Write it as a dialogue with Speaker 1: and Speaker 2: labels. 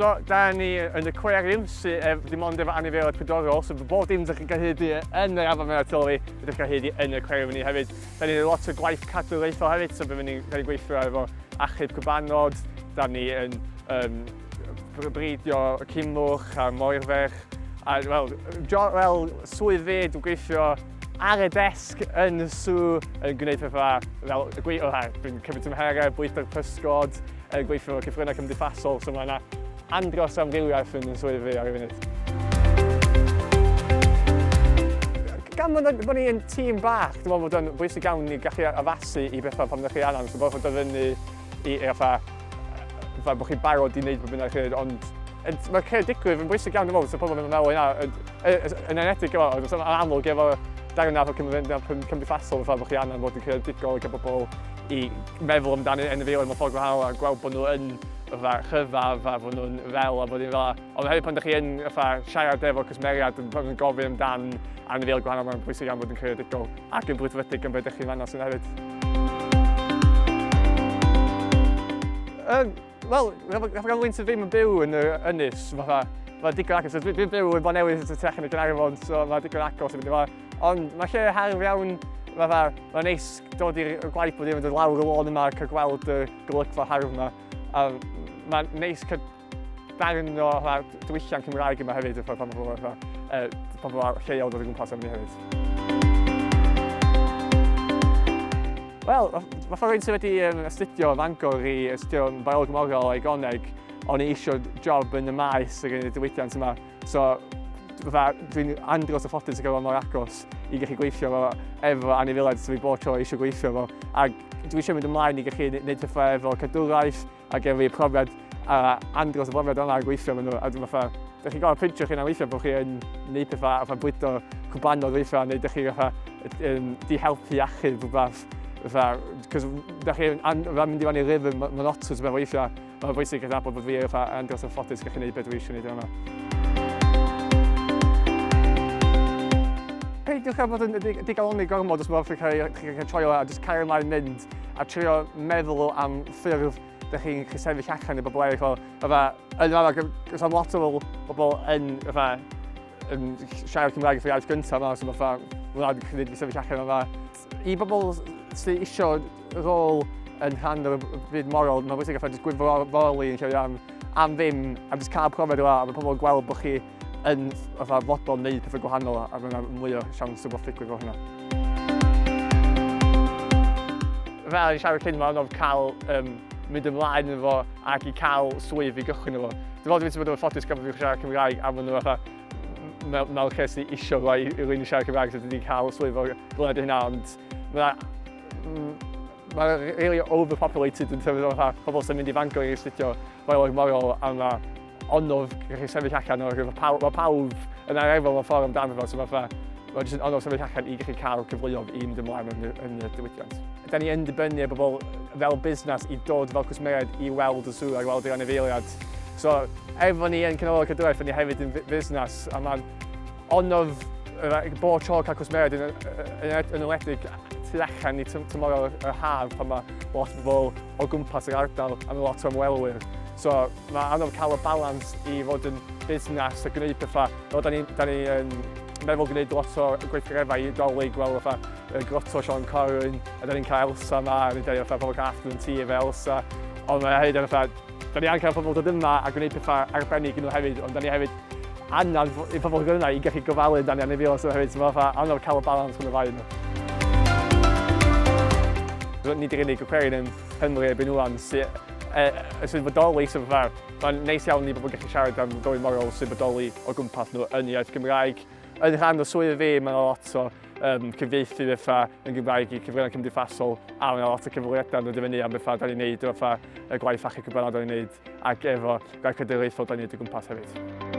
Speaker 1: So, da ni yn y aquarium sydd dim ond efo anifeiliaid pridorol, so bob dim ydych chi'n gallu hyd yn yr afon mewn tylu, ydych chi'n gallu hyd yn y aquarium ni hefyd. Da ni'n lot o gwaith cadwraethol hefyd, so byddwn ni'n gweithio efo achub cybanod, da ni yn bridio cymwch a moerfech. A wel, swydd fi, dwi'n gweithio ar y desg yn y sŵ yn gwneud pethau fel dwi'n cymryd tymherau, bwydo'r pysgod, yn gweithio efo cyfryngau cymdeithasol, so mae yna andros o amrywiaeth yn swydd fi ar y funud. Gan bod ni yn tîm bach, dwi'n meddwl bod yn bwysig iawn ni gallu addasu i bethau pan ydych chi angen, so bod yn fyny i bod chi'n barod i wneud bod bynnag chi, ond mae'r creadigrwydd yn bwysig iawn, dwi'n meddwl, so pobl yn meddwl yna, yn enedig efo, yn amlwg efo darnadd o cymdeithasol bod chi angen bod yn creadigol i gael bobl i meddwl amdano anifeiliaid mewn ffordd gwahanol a gweld bod nhw yn rhyfaf a bod nhw'n fel a bod nhw'n fel. Ond hefyd pan ydych chi yn siarad efo cwsmeriad yn gofyn amdan anifeiliaid gwahanol, mae'n bwysig iawn bod yn creadigol ac yn brwdfrydig yn beth ydych chi'n fannos yn hefyd. Wel, efo ganlwyn sydd ddim yn byw yn yr ynys, mae'n digon agos. Dwi'n byw yn Bonewydd y Technig yn Arfon, so mae'n digon agos i fynd yma. Ond mae lle harf iawn, mae'n neis dod i'r gwaith bod i'n mynd lawr y lôn yma a cael gweld y golygfa harf yma. Mae'n neis cael darn o diwylliant Cymraeg yma hefyd, pan mae lleol dod o gwmpas am ni hefyd. Wel, mae rhywun sydd wedi astudio Fangor i astudio biolog morol a igoneg, ond i eisiau job yn y maes ar y diwydiant yma. So, dwi'n andros o ffodus i gael mor agos i gallu gweithio efo anifeiliaid sydd fi bob tro eisiau gweithio efo. Ac dwi eisiau mynd ymlaen i gallu gwneud pethau efo cadwraeth ac efo problem andros o brofiad yna gweithio efo nhw. A dwi'n meddwl, ydych chi'n gael pintio chi'n weithio bod chi'n gwneud pethau bwydo cwbanod weithio, neu ydych chi'n di-helpu achub rhywbeth. Cos ydych chi'n mynd i fan i rhythm monotonous mewn weithio, mae'n bwysig gyda bod fi andros o ffodus gallu gwneud beth dwi eisiau gwneud yma. Peidiwch â bod yn digaloni gormod os mae'n chi'n troi o a jyst cael ymlaen mynd a trio meddwl am ffyrdd ydych chi'n gallu sefyll allan i bobl eraill. Yn yma, cos am lot o bobl yn siarad Cymraeg yr iaith gyntaf yma, so mae'n gwneud i sefyll allan yma. I bobl sydd eisiau rôl yn rhan o'r byd morol, mae'n bwysig jyst gwirfoddoli yn lle am ddim, a jyst cael profiad yma, a mae pobl yn gweld bod chi yn fodlon wneud pethau gwahanol a mae yna mwy o siawns o ffigwyr o hynna. Fel i siarad cyn, mae'n anodd cael mynd ymlaen efo ac i cael swydd i gychwyn efo. Dwi'n meddwl bod yn ffodus gael bod fi'n siarad Cymraeg a maen nhw mewn lle sydd eisiau i rywun i siarad Cymraeg, so wedi cael swydd o glynedd hynna, ond mae'n really overpopulated yn terms o pobl sy'n mynd i Fangor i astudio biolog morol a mae'n anodd gallu sefyll allan o'r pawb yn ar efo mewn ffordd amdano fo, so mae'n jyst yn anodd sefyll allan i gallu cael cyfleoedd i mynd ymlaen yn y diwydiant. Da ni yn dibynnu bobl fel busnes i dod fel cwsmeriaid i weld y sŵ a weld yr anifeiliaid. So, efo ni yn canolfan cadwraeth, ni hefyd yn busnes, a mae'n anodd bob tro cael cwsmeriaid yn enwedig tu allan i tymor y haf pan mae lot o bobl o gwmpas yr ardal a mae lot o ymwelwyr. So mae anodd cael y balans i fod yn busnes a gwneud pethau. Da ni'n meddwl gwneud lot o gweithgareddau i dolyg, fel grotto Sean Corwyn, a da ni'n cael Elsa yma, a ni'n dweud pobl cael afternoon tea efo Elsa. Ond da ni angen cael pobl dod yma a gwneud pethau arbennig yn nhw hefyd, ond da ni hefyd anad i pobl gyda i gallu gofalu dan i anifeiliaid hefyd, so mae'n anodd cael y balans rhwng y ddau nhw. Nid yw'r unig aquarium yn Nghymru erbyn ŵan sy'n bodoli, so mae'n neis iawn i bobl gallu siarad am bywyd morol sy'n bodoli o gwmpas nhw yn iaith Gymraeg. Yn rhan o swydd fi, mae'n lot o cyfieithu bethau yn Gymraeg i cyfryngau cymdeithasol a mae'n lot o cyfweliadau yn dod i fyny am bethau da ni'n neud y gwaith achub cyfryngau da ni'n neud ac efo gwaith cadwraethol da ni'n neud o gwmpas hefyd.